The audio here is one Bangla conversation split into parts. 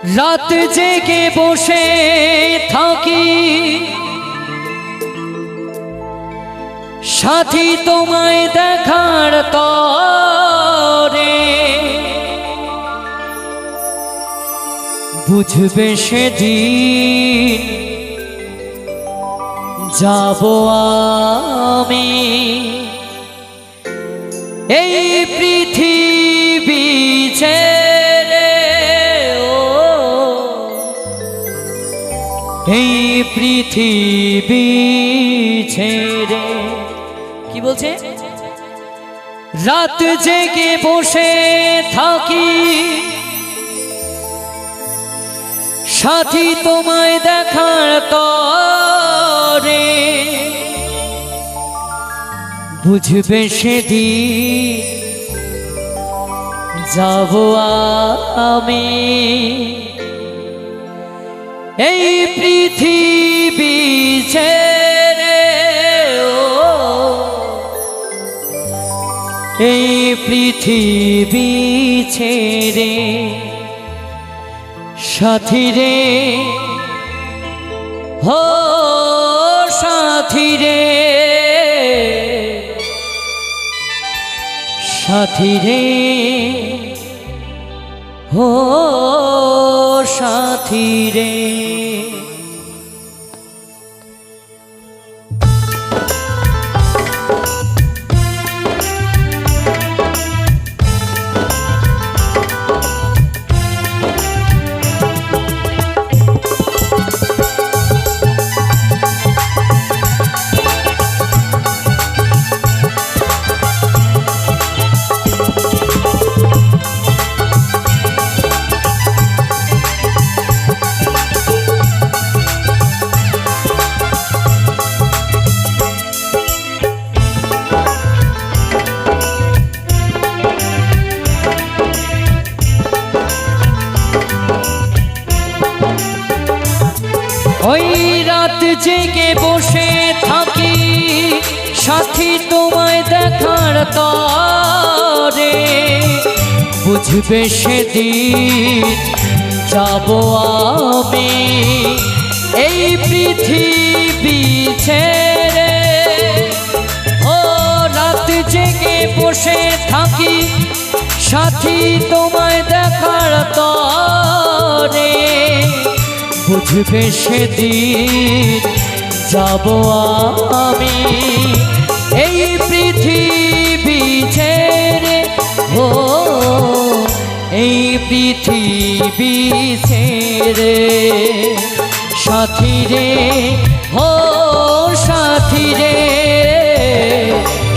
রাত জেগে বসে থাকি সাথী তোমায় দেখার তরে, বুঝবে সেদিন যাব আমি এই পৃথিবী ছেড়ে, এই পৃথিবী ছেড়ে। কি বলছে? রাত জেগে বসে থাকি সাথী তোমায় দেখার তরে, বুঝবে সেদিন যাব আমি এই পৃথিবী ছেড়ে, এই পৃথিবী ছেড়ে। সাথী রে হো সাথী রে, সাথী রে হো সাথী রে। ওই রাত জেগে বসে থাকি সাথী তোমায় দেখার তরে, বুঝবে সেদিন যাব আমি এই পৃথিবী ছেড়ে। ও রাত জেগে বসে থাকি সাথী তোমায় দেখার তরে, বুঝবে সেদিন যাব আমি এই পৃথিবী ছেড়ে, ও এই পৃথিবী ছেড়ে। সাথী রে ও সাথী রে,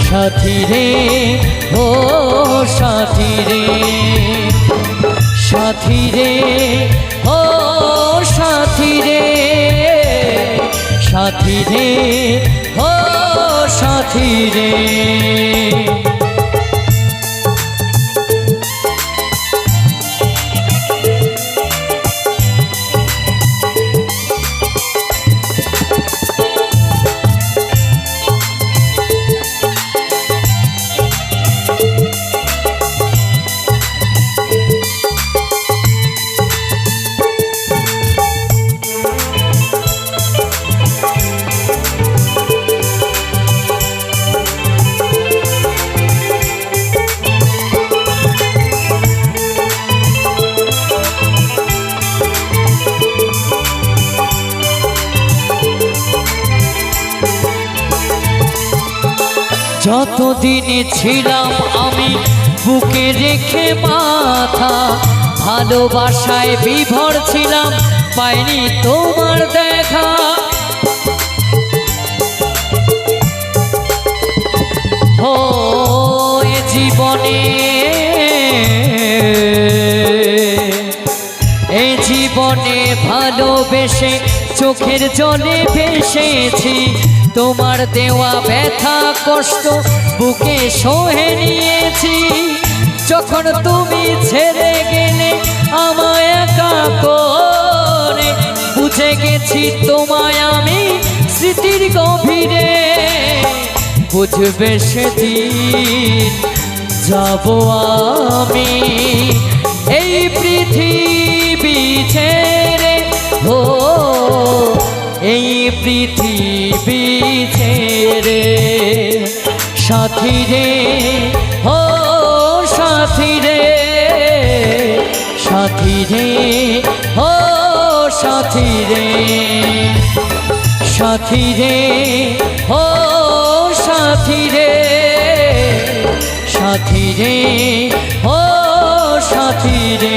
সাথী রে ও সাথী রে, সাথী রে ও সাথী রে, সাথী রে ও সাথী রে। যতদিনে ছিলাম আমি বুকে রেখে মাথা, ভালোবাসায় বিভোর ছিলাম পাইনি তোমার দেখা। ও এ জীবনে, এই জীবনে ভালোবেসে চোখের জলে ভেসেছি, তোমার দেওয়া ব্যথা কষ্ট বুকে সহে নিয়েছি। যখন তুমি ছেড়ে গেলে আমায় একা করে, বুঝে গেছি তোমায় আমি স্মৃতির গভীরে, বুঝবে সেদিন যাব আমি এই পৃথিবী ছেড়ে। পৃথিবী ছেড়ে। সাথী রে ও সাথী রে, সাথী রে ও সাথী রে, সাথী রে ও সাথী রে, সাথী রে ও সাথী রে।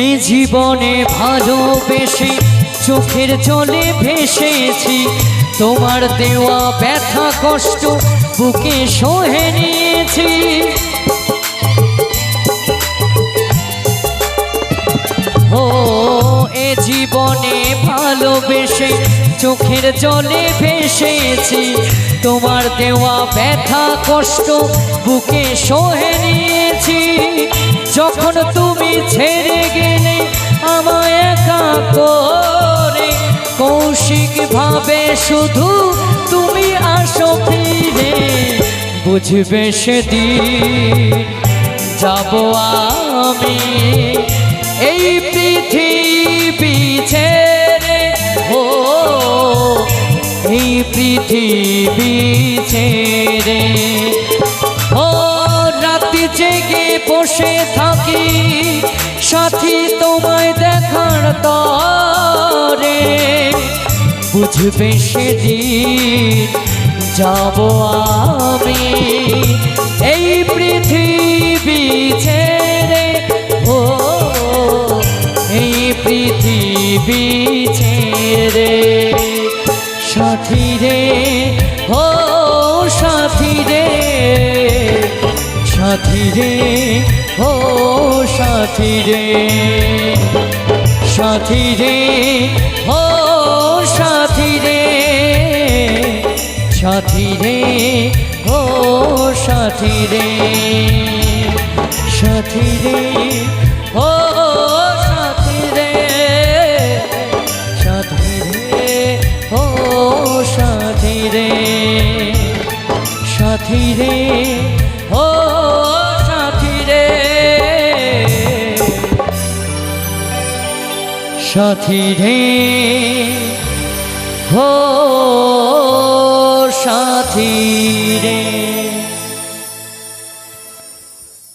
এই জীবনে ভালোবেসে চোখের জলে ভেসেছি, তোমার দেওয়া ব্যথা কষ্ট বুকে সহে নিয়েছি। ও এ জীবনে ভালোবেসে চোখের জলে ভেসেছি, তোমার দেওয়া ব্যথা কষ্ট বুকে সহে নিয়েছি। যখন তুমি ছেড়ে গেলে আমায় একা করে, কৌশিক ভাবে শুধু তুমি আসো ফিরে। বুঝবে সেদিন যাব আমি এই পৃথিবী ছেড়ে, ও এই পৃথিবী ছেড়ে। ও রাতে জেগে বসে থাকি সাথী তোমায় দেখার তরে, বুঝবে সেদিন যাব আমি এই পৃথিবী ছেড়ে, ও এই পৃথিবী ছেড়ে। সাথী রে ও সাথী রে, সাথী রে ও সাথী রে, সাথী রে ও সাথী রে, সাথী রে ও সাথী রে, সাথী রে ও সাথী রে, সাথী রে ও সাথী রে, সাথী রে ও সাথী রে, সাথী রে ও সাথী।